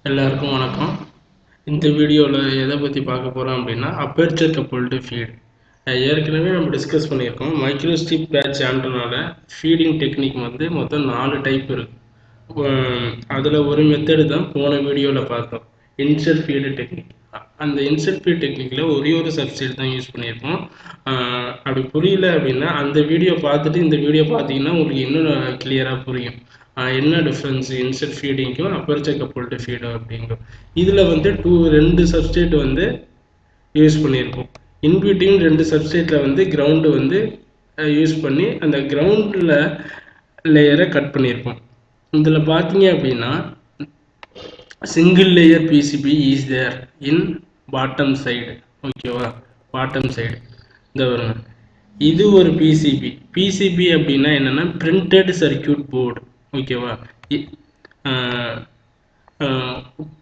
எல்லாருக்கும் வணக்கம். இந்த வீடியோவில் எதை பற்றி பார்க்க போகிறோம் அப்படின்னா அப்பேர்ச்சர் கப்புல்டு ஃபீட். ஏற்கனவே நம்ம டிஸ்கஸ் பண்ணியிருக்கோம். மைக்ரோஸ்ட்ரிப் பேட்ச் ஆண்டனால ஃபீடிங் டெக்னிக் வந்து மொத்தம் 4 டைப் இருக்குது. அதில் ஒரு மெத்தடு தான் போன வீடியோவில் பார்த்தோம், இன்செர்ட் ஃபீடு டெக்னிக். அந்த இன்செர்ட் ஃபீட் டெக்னிக்கில் ஒரே ஒரு சப்ஸ்ட்ரேட் தான் யூஸ் பண்ணியிருக்கோம். அப்படி புரியல அப்படின்னா அந்த வீடியோ பார்த்துட்டு இந்த வீடியோ பார்த்தீங்கன்னா உங்களுக்கு இன்னும் கிளியராக புரியும் என்ன டிஃப்ரென்ஸ் இன்செர்ட் ஃபீடிங்கும் அப்பேர்ச்சர் கப்புல்டு ஃபீடும் அப்படிங்கும். இதில் வந்து ரெண்டு சப்ஸ்ட்ரேட் வந்து யூஸ் பண்ணியிருக்கோம். இன்பிட்வீன் 2 சப்ஸ்ட்ரேட்டில் வந்து கிரவுண்டு வந்து யூஸ் பண்ணி அந்த கிரவுண்டில் லேயரை கட் பண்ணியிருப்போம். இதில் பார்த்தீங்க அப்படின்னா single layer PCB is there in bottom side. ஓகேவா, பாட்டம் சைடு இந்த வருங்க. இது ஒரு பிசிபி அப்படின்னா என்னென்னா பிரிண்டட் சர்க்கியூட் போர்டு. ஓகேவா,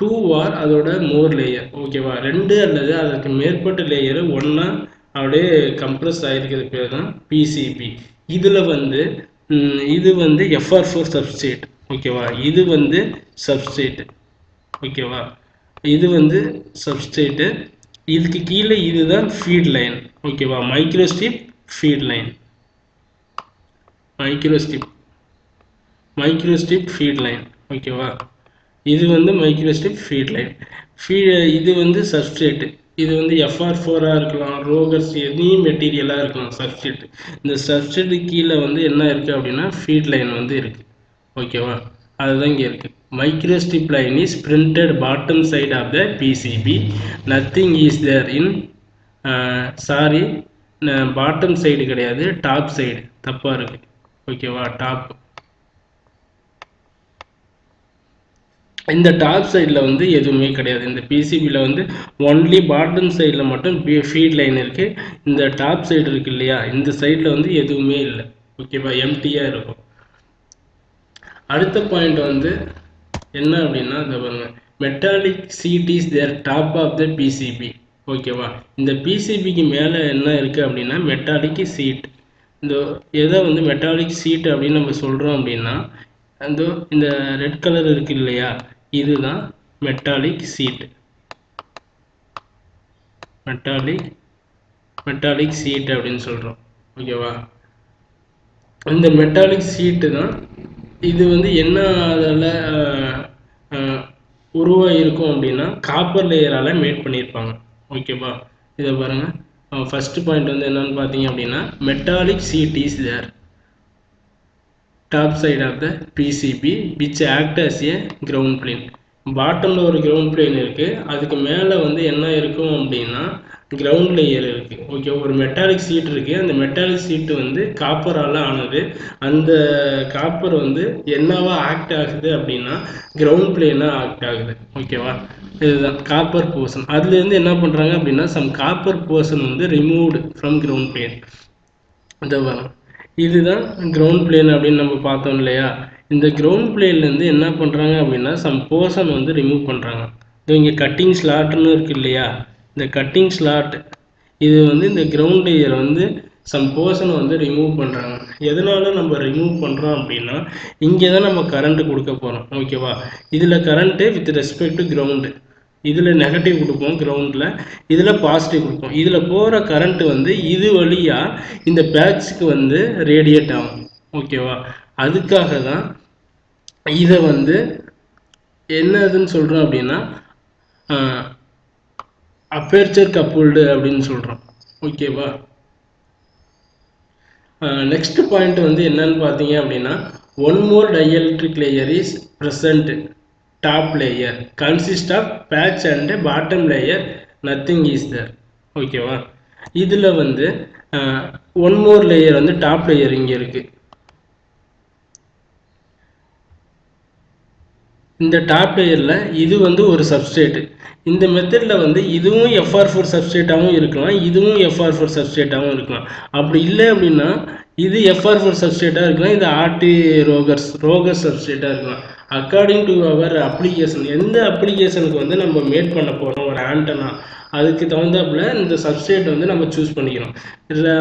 2 ஆர் அதோட மோர் லேயர். ஓகேவா, 2 அல்லது அதற்கு மேற்பட்ட லேயர் ஒன்றா அப்படியே கம்ப்ரஸ் ஆகிருக்கிறது பேர் தான் பிசிபி. இதில் வந்து இது வந்து FR4 சப்ஸ்ட்ரேட். ஓகேவா, இது வந்து சப்ஸ்ட்ரேட். ஓகேவா, இது வந்து சப்ஸ்ட்ரேட்டு. இதுக்கு கீழே இதுதான் ஃபீட் லைன். ஓகேவா, microstrip feed line, microstrip feed line. ஓகேவா, இது வந்து மைக்ரோஸ்ட்ரிப் ஃபீட் லைன். இது வந்து சப்ஸ்ட்ரேட்டு. இது வந்து FR4 இருக்கலாம், ரோகர்ஸ், எனி மெட்டீரியலாக இருக்கலாம் சப்ஸ்ட்ரேட். இந்த சப்ஸ்ட்ரேட்டு கீழே வந்து என்ன இருக்குது அப்படின்னா ஃபீட் லைன் வந்து இருக்குது. ஓகேவா, அதுதான் இங்கே இருக்குது. Microstrip line is printed bottom side of the PCB. Nothing is there in bottom side கிடையாது, டாப் சைடு. தப்பாக இருக்கு. ஓகேவா, டாப். இந்த டாப் சைடில் வந்து எதுவுமே கிடையாது. இந்த பிசிபியில் வந்து ஒன்லி பாட்டம் சைடில் மட்டும் ஃபீட் லைன் இருக்குது. இந்த டாப் சைடு இருக்குது இல்லையா, இந்த சைடில் வந்து எதுவுமே இல்லை. ஓகேவா, எம்டியாக இருக்கும். அடுத்த பாயிண்ட் வந்து என்ன அப்படின்னா இந்த பாருங்க, metallic sheet is there top of the PCB. ஓகேவா, இந்த பிசிபிக்கு மேலே என்ன இருக்குது அப்படின்னா மெட்டாலிக் சீட். எதை வந்து மெட்டாலிக் சீட் அப்படின்னு நம்ம சொல்கிறோம் அப்படின்னா இந்த ரெட் கலர் இருக்கு இல்லையா, இதுதான் மெட்டாலிக் சீட். மெட்டாலிக் சீட் அப்படின்னு சொல்கிறோம். ஓகேவா, இந்த மெட்டாலிக் சீட்டு தான் இது வந்து என்ன அதில் உருவாகிருக்கும் அப்படின்னா காப்பர் லேயரால் மேட் பண்ணியிருப்பாங்க. ஓகேவா, இதை பாருங்கள். ஃபர்ஸ்ட் பாயிண்ட் வந்து என்னன்னு பார்த்தீங்க அப்படின்னா metallic sheet is there top side of the PCB which act as a ground plane. பாட்டமில் ஒரு கிரவுண்ட் பிளேன் இருக்குது, அதுக்கு மேலே வந்து என்ன இருக்கும் அப்படின்னா கிரவுண்ட் லேயர் இருக்குது. ஓகே, ஒரு மெட்டாலிக் சீட் இருக்குது. அந்த மெட்டாலிக் சீட்டு வந்து காப்பரால் ஆனது. அந்த காப்பர் வந்து என்னவா ஆக்ட் ஆகுது அப்படின்னா கிரவுண்ட் பிளேனாக ஆக்ட் ஆகுது. ஓகேவா, இதுதான் காப்பர் போர்ஷன். அதுலேருந்து என்ன பண்ணுறாங்க அப்படின்னா சம் காப்பர் போர்ஷன் வந்து ரிமூவ்டு ஃப்ரம் கிரவுண்ட் பிளேன். இந்த வரும், இதுதான் கிரவுண்ட் பிளேன் அப்படின்னு நம்ம பார்த்தோம் இல்லையா. இந்த கிரவுண்ட் பிளேன்லேருந்து என்ன பண்ணுறாங்க அப்படின்னா சம் போர்ஷன் வந்து ரிமூவ் பண்ணுறாங்க. இங்கே கட்டிங் ஸ்லாட்னு இருக்குது இல்லையா, இந்த கட்டிங் ஸ்லாட் இது வந்து இந்த கிரவுண்ட் லேயர் வந்து சம் போர்ஷன் வந்து ரிமூவ் பண்ணுறாங்க. எதனால நம்ம ரிமூவ் பண்ணுறோம் அப்படின்னா இங்கே தான் நம்ம கரண்ட்டு கொடுக்க போகிறோம். ஓகேவா, இதில் current with respect to ground, இதில் நெகட்டிவ் கொடுப்போம் கிரவுண்டில், இதில் பாசிட்டிவ் கொடுப்போம். இதில் போகிற கரண்ட்டு வந்து இது வழியாக இந்த பேட்சுக்கு வந்து ரேடியேட் ஆகும். ஓகேவா, அதுக்காக தான் இதை வந்து என்னதுன்னு சொல்கிறோம் அப்படின்னா அப்பேர்ச்சர் கப்புல்டு அப்படின்னு சொல்கிறோம். ஓகேவா, நெக்ஸ்ட் பாயிண்ட் வந்து என்னன்னு பார்த்தீங்க அப்படின்னா one more dielectric layer is present top layer consist of patch and bottom layer, nothing is there. ஓகேவா, இதில் வந்து ஒன் மோர் லேயர் வந்து டாப் லேயர் இங்கே இருக்குது. இந்த டாப் லேயரில் இது வந்து ஒரு சப்ஸ்ட்ரேட்டு. இந்த மெத்தடில் வந்து இதுவும் FR4 சப்ஸ்ட்ரேட்டாகவும் இருக்கலாம், இதுவும் FR4 சப்ஸ்ட்ரேட்டாகவும் இருக்கலாம். அப்படி இல்லை அப்படின்னா இது FR4 சப்ஸ்ட்ரேட்டாக இருக்கலாம், இது ரோகர்ஸ் சப்ஸ்ட்ரேட்டாக இருக்கலாம். அக்கார்டிங் டு அவர் அப்ளிகேஷன், எந்த அப்ளிகேஷனுக்கு வந்து நம்ம மேட் பண்ண போகிறோம் ஒரு ஆண்டனா, அதுக்கு தகுந்தாப்புல இந்த சப்ஸ்ட்ரேட் வந்து நம்ம சூஸ் பண்ணிக்கிறோம். இதில்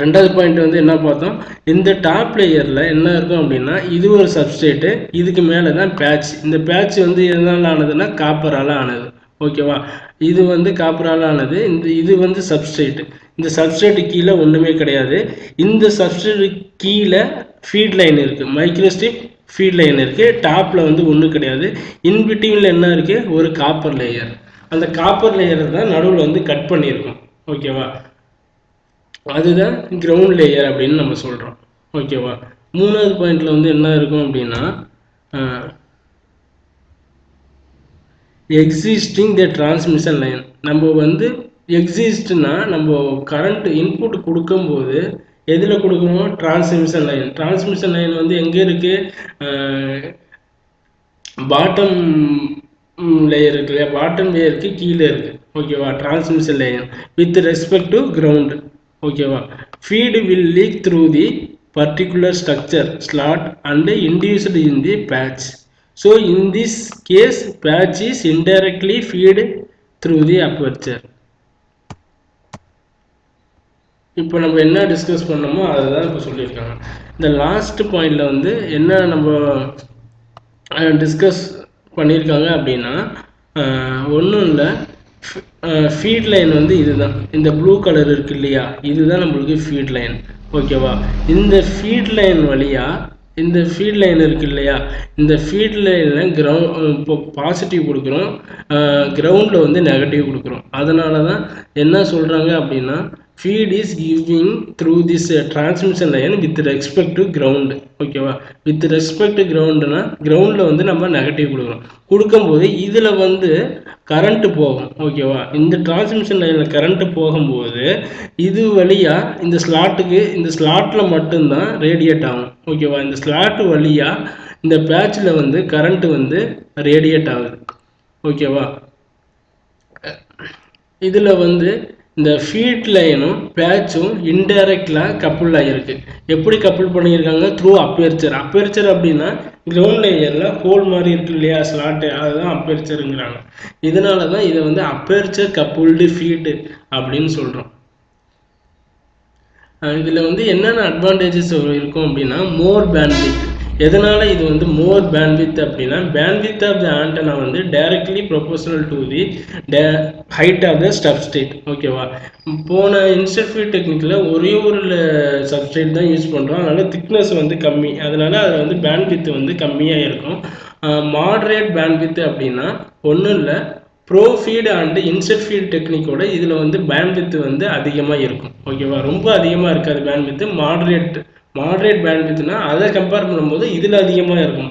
ரெண்டாவது பாயிண்ட் வந்து என்ன பார்த்தோம், இந்த டாப் லேயரில் என்ன இருக்கும் அப்படின்னா இது ஒரு சப்ஸ்ட்ரேட்டு, இதுக்கு மேலே தான் பேட்ச். இந்த பேட்ச் வந்து எதனால் ஆனதுன்னா காப்பரால் ஆனது. ஓகேவா, இது வந்து காப்பரால் ஆனது. இது வந்து சப்ஸ்ட்ரேட்டு. இந்த சப்ஸ்ட்ரேட்டு கீழே ஒன்றுமே கிடையாது. இந்த சப்ஸ்ட்ரேட்டு கீழே ஃபீட் லைன் இருக்குது, மைக்ரோஸ்ட்ரிப் ஃபீட் லைன் இருக்குது. டாப்பில் வந்து ஒன்றும் கிடையாது. இன்பிட்வீனில் என்ன இருக்குது, ஒரு காப்பர் லேயர். அந்த காப்பர் லேயரை தான் நடுவில் வந்து கட் பண்ணியிருக்கோம். ஓகேவா, அதுதான் கிரவுண்ட் லேயர் அப்படின்னு நம்ம சொல்கிறோம். ஓகேவா, மூணாவது பாயிண்டில் வந்து என்ன இருக்கும் அப்படின்னா எக்ஸிஸ்டிங் த டிரான்ஸ்மிஷன் லைன். நம்ம வந்து எக்ஸிஸ்ட்னா நம்ம கரண்ட் இன்புட் கொடுக்கும்போது எதில் கொடுக்கணும், டிரான்ஸ்மிஷன் லைன். டிரான்ஸ்மிஷன் லைன் வந்து எங்கே இருக்குது, பாட்டம் லேயர் இருக்கு இல்லையா, பாட்டம் லேயருக்கு கீழே இருக்குது. ஓகேவா, transmission layer with respect to ground. ஓகேவா, feed will leak through the particular structure slot and induced in the patch. So in this case patch is indirectly feed through the aperture. இப்போ நம்ம என்ன discuss பண்ணோமோ அதை தான் இப்போ சொல்லியிருக்காங்க. இந்த last பாயிண்டில் வந்து என்ன நம்ம டிஸ்கஸ் பண்ணியிருக்காங்க அப்படின்னா ஒன்றும் இல்லை, ஃபீட் லைன் வந்து இதுதான். இந்த ப்ளூ கலர் இருக்கு இல்லையா, இதுதான் நம்மளுக்கு ஃபீட் லைன். ஓகேவா, இந்த ஃபீட் லைன் வழியாக இந்த ஃபீட் லைன் இருக்கு இல்லையா, இந்த ஃபீட் லைனில் இப்போ பாசிட்டிவ் கொடுக்குறோம், கிரவுண்டில் வந்து நெகட்டிவ் கொடுக்குறோம். அதனால தான் என்ன சொல்கிறாங்க அப்படின்னா feed is giving through this transmission line with respect to ground. ஓகேவா, with respect to groundனா கிரவுண்டில் வந்து நம்ம நெகட்டிவ் கொடுக்குறோம். கொடுக்கும்போது இதில் வந்து கரண்ட் போகும். ஓகேவா, இந்த டிரான்ஸ்மிஷன் லைனில் கரண்ட் போகும்போது இது வழியாக இந்த ஸ்லாட்டுக்கு, இந்த ஸ்லாட்டில் மட்டும்தான் ரேடியேட் ஆகும். ஓகேவா, இந்த ஸ்லாட்டு வழியாக இந்த பேட்சில் வந்து கரண்ட் வந்து ரேடியேட் ஆகுது. ஓகேவா, இதில் வந்து இந்த ஃபீட் லைனும் பேட்சும் இன்டைரக்டாக கப்புள் ஆகிருக்கு. எப்படி கப்புள் பண்ணியிருக்காங்க, த்ரூ அப்பேர்ச்சர். அப்பேர்ச்சர் அப்படின்னா கிரவுண்ட் லேயரில் ஹோல் மாதிரி இருக்கு இல்லையா, ஸ்லாட்டு, அதுதான் அப்பேர்ச்சருங்கிறாங்க. இதனால தான் இதை வந்து அப்பேர்ச்சர் கப்புள்டு ஃபீட் அப்படின்னு சொல்கிறோம். இதில் வந்து என்னென்ன அட்வான்டேஜஸ் இருக்கும் அப்படின்னா மோர் பேண்ட்வித். எதனால் இது வந்து மோர் பேண்ட்வித் அப்படின்னா பேண்ட்வித் ஆஃப் த ஆண்டனா வந்து directly proportional to the height of the substrate. ஓகேவா, போன இன்ஸ்டன்ட் ஃபீட் டெக்னிக்கில் ஒரே ஒரு சப்ஸ்ட்ரேட் தான் யூஸ் பண்ணுறோம், அதனால் திக்னஸ் வந்து கம்மி, அதனால் அது வந்து பேண்ட்வித் வந்து கம்மியாக இருக்கும். மாடரேட் பேண்ட்வித் அப்படின்னா ஒன்றும் இல்லை, probe feed and inset feed டெக்னிக்கோட இதில் வந்து பேண்ட்வித் வந்து அதிகமாக இருக்கும். ஓகேவா, ரொம்ப அதிகமாக இருக்காது பேண்ட்வித். மாடரேட் பேண்ட்வித்னா அதை கம்பேர் பண்ணும்போது இதில் அதிகமாக இருக்கும்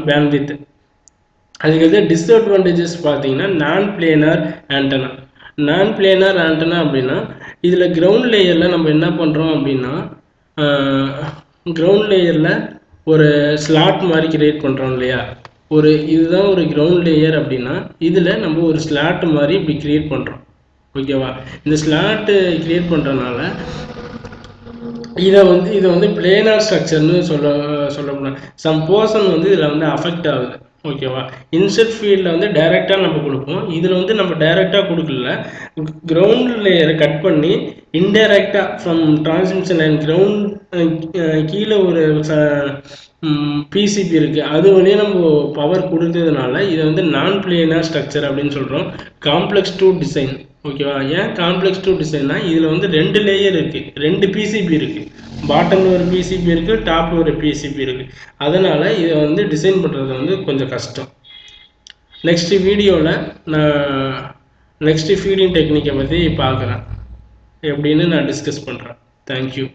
பேண்ட்வித். அதுக்கு வந்து டிஸ்அட்வான்டேஜஸ் பார்த்தீங்கன்னா நான் பிளேனார் ஆண்டனா. நான் பிளேனார் ஆண்டனா அப்படின்னா இதில் கிரவுண்ட் லேயரில் நம்ம என்ன பண்ணுறோம் அப்படின்னா கிரவுண்ட் லேயரில் ஒரு ஸ்லாட் மாதிரி கிரியேட் பண்ணுறோம் இல்லையா, இதுதான் ஒரு கிரவுண்ட் லேயர் அப்படின்னா இதில் நம்ம ஒரு ஸ்லாட் மாதிரி இப்படி கிரியேட் பண்ணுறோம். ஓகேவா, இந்த ஸ்லாட்டு கிரியேட் பண்ணுறதுனால இதை வந்து பிளேனார் ஸ்ட்ரக்சர்னு சொல்லப்போனால் சம் போர்ஷன் வந்து இதில் வந்து அஃபெக்ட் ஆகுது. ஓகேவா, இன்செட் ஃபீல்டில் வந்து டைரெக்டாக நம்ம கொடுப்போம், இதில் வந்து நம்ம டைரெக்டாக கொடுக்கல, கிரவுண்ட் லேயரை கட் பண்ணி இன்டைரக்டாக ஃப்ரம் டிரான்ஸ்மிஷன் லைன் கிரவுண்ட் கீழே ஒரு பிசிபி இருக்குது, அது வழியாக நம்ம பவர் கொடுத்ததுனால இதை வந்து நான் பிளேனார் ஸ்ட்ரக்சர் அப்படின்னு சொல்கிறோம். Complex to design. ஓகேவா, ஏன் காம்ப்ளெக்ஸ் டு டிசைன்னா இதில் வந்து 2 லேயர் இருக்குது, 2 பிசிபி இருக்குது, பாட்டமில் ஒரு பிசிபி இருக்குது, டாப்பில் ஒரு பிசிபி இருக்குது. அதனால் இதை வந்து டிசைன் பண்ணுறது வந்து கொஞ்சம் கஷ்டம். நெக்ஸ்ட் வீடியோவில் நான் நெக்ஸ்ட் ஃபீடிங் டெக்னிக்கை பற்றி பார்க்குறேன், எப்படின்னு நான் டிஸ்கஸ் பண்ணுறேன். தேங்க்யூ.